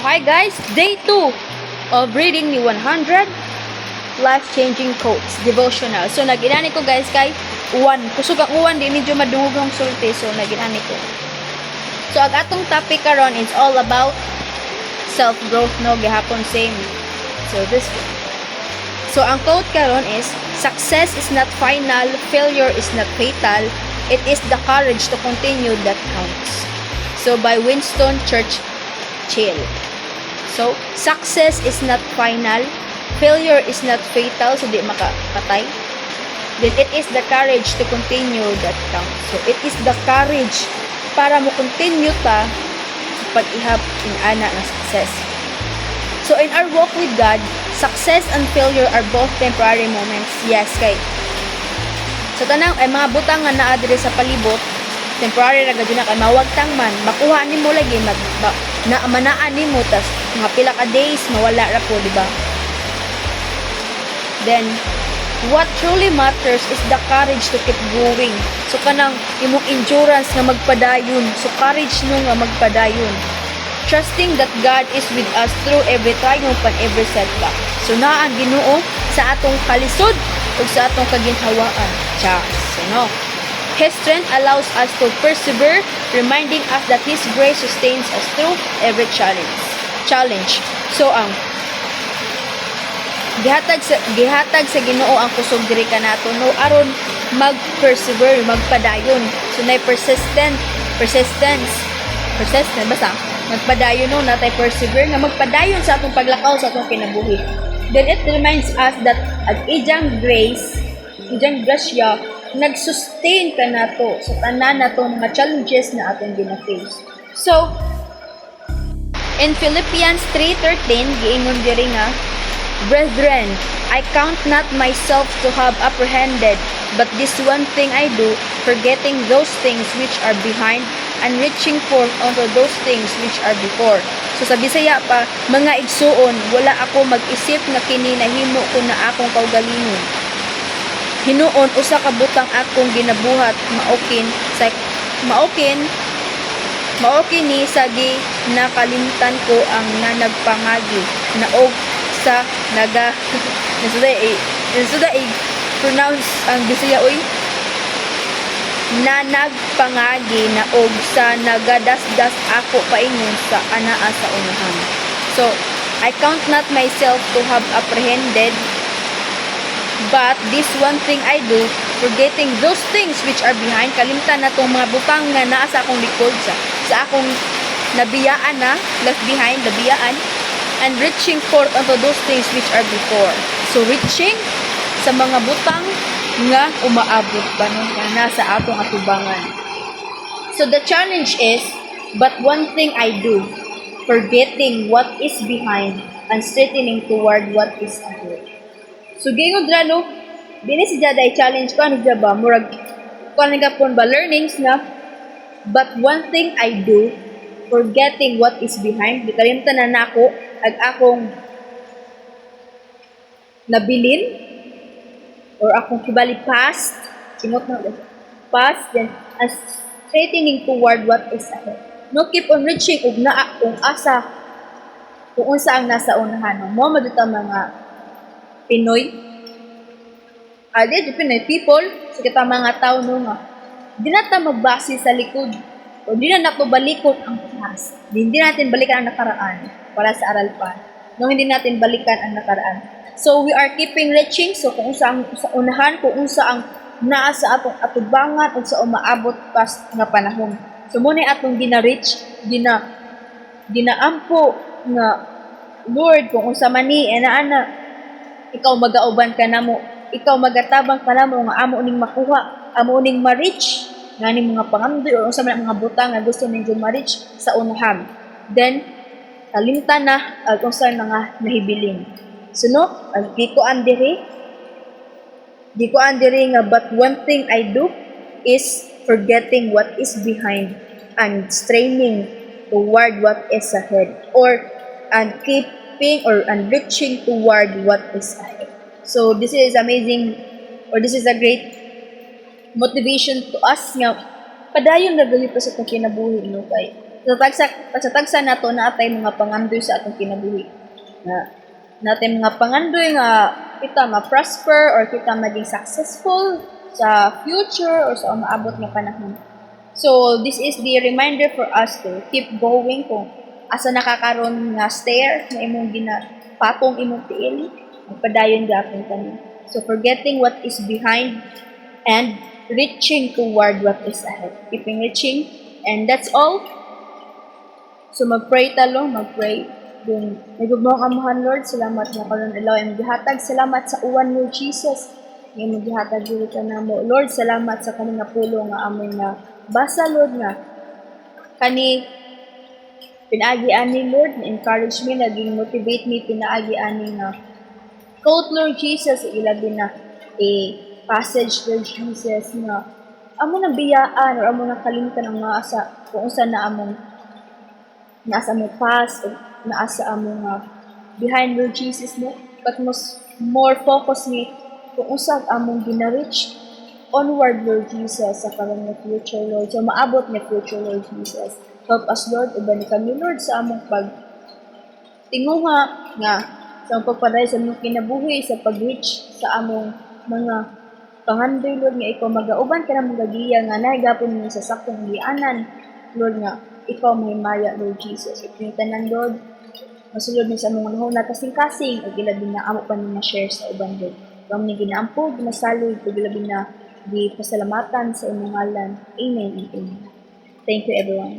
hi guys, day 2 of reading ni 100 life-changing quotes, devotional. So naginani ko guys kay uwan. Kusog ang uwan, di medyo madungog ang sulti. So naginani ko. So ang atong topic karon is all about self-growth, no? Gihapon same. So ang quote karon is, success is not final, failure is not fatal, it is the courage to continue that counts. So by Winston Churchill. So success is not final, failure is not fatal, so di makapatay. Then it is the courage to continue that counts. So it is the courage para mo continue ta sa pag-ihap in ana ng success. So in our walk with God, success and failure are both temporary moments. Yes, kay sa tanang ay mga butang nga naa diri sa palibot, temporary ra gid na kay mawagtang man, makuha nimo lagi manaan nimo tas mga pila ka days mawala ra po, di ba? Then what truly matters is the courage to keep going. So kanang imong endurance nga magpadayon. So courage no nga magpadayon. Trusting that God is with us through every triumph and every setback. So naa ang Ginoo sa atong kalisod ug sa atong kaginhawaan. So no. His strength allows us to persevere, reminding us that His grace sustains us through every challenge. So ang gihatag sa Ginoo ang kusog diri kanato no aron mag-persevere, magpadayon. So nay persistence basta magpadayon no natay persevere nga magpadayon sa atong paglakaw sa atong kinabuhi. Then it reminds us that ang ijang grasya nag-sustain ka nato sa tanan natong mga challenges na atong gina-face. So in Philippians 3:13 giingon diri nga, brethren, I count not myself to have apprehended, but this one thing I do, forgetting those things which are behind, and reaching forth unto those things which are before. So sa Bisaya pa, mga igsuon, wala ako mag-isip nga kini nahimo ko na akong kaugalingon. Hinuon usa ka butang akong ginabuhat, maokin ni sagi nakalimtan ko ang nanagpangagi, naog sa pronounce ang Bisaya oy nanagpangagi na og sa nagadasdas ako paingon sa anaa sa unahan. So I count not myself to have apprehended, but this one thing I do, forgetting those things which are behind, kalimtan na tong mga butang nga naa sa akong likod, sa akong nabiyaan na left behind, nabiyaan, and reaching forth unto those things which are before. So reaching sa mga butang nga umaabot pa nga nasa atong atubangan. So the challenge is, but one thing I do, forgetting what is behind and straightening toward what is ahead. So gingon dra no, dili si Jaday challenge ko ano ba murag kuan nga pon ba learnings na, but one thing I do, forgetting what is behind, gikalimtan na nako ag akong nabilin or akong kibali past, then straightening toward what is ahead. No, keep on reaching ug naa kung unsa ang nasa unahan. Mo madita mga Pinoy, Pinoy people, sa kita mga tao no nga, di na ta magbase sa likod o di na nato balikon ang past. Hindi natin balikan ang nakaraan para sa aral pa. No, hindi natin balikan ang nakaraan. So we are keeping reaching, so kung unsa ang sa unahan, kung unsa ang naa sa atong atubangan ug sa umaabot past nga panahon. So mo ni atong gina-reach, ginaampo nga Lord, kung unsa man ni ana ikaw magauban ka namo, ikaw magatabang ka namo nga amo ning makuha, amo ning ma-reach ngani mga pangandoy o unsa man mga butang nga gusto ninyo ma-reach sa unahan. Then kalimtan na kung saan nga nahibilin. So no, di ko andiri nga, but one thing I do is forgetting what is behind and straining toward what is ahead, and reaching toward what is ahead. So this is amazing, or this is a great motivation to us nga padayon na gali pa sa kinabuhi no kay Sa tagsa nato na atay mga pangandoy sa atong kinabuhi. Na natin mga pangandoy nga kita ma-prosper or kita maging successful sa future or sa umaabot nga panahon. So, this is the reminder for us to keep going kung asa nakakaroon nga stair na imong patong imong tiil, magpadayon gapon kami. So, forgetting what is behind and reaching toward what is ahead. Keeping reaching. And that's all. So mag-pray talo, mag-pray. Yung nagugmong amuhan, Lord, salamat na karon alaw ang gihatag. Salamat sa uwan, Lord Jesus. Yung gihatag dili ka na mo. Lord, salamat sa kaning nga pulo nga amon nga basa, Lord, nga kani pinaagi ani, Lord, na-encourage me, naging motivate me, pinaagi ani nga quote, Lord Jesus, ilabi na passage, Lord Jesus, nga amo nang biyaan or amo nang kalimtan ang mga asa kung usa na among nasa mo past o nasa among behind Lord Jesus mo, but more focus me kung usag among gina-reach onward, Lord Jesus, sa karong nga future, Lord. So maabot nga future, Lord Jesus. Help us, Lord, uban kami, Lord, sa among tinguha nga sa pagpaday sa among kinabuhi sa pag-reach sa among mga pangandoy, Lord, nga ikaw magauban ka na magagiya nga nahigapon mo sa saktong gianan, Lord, nga ikaw may maya, Lord Jesus. Ito yung tanan, Lord, masulod mo sa mga nahon na kasing-kasing o gilabi na amo pa na share sa uban, Lord. Kung ni ginaampo, ginasaloy, o gilabi na di pasalamatan sa imong ngalan. Amen and amen. Thank you, everyone.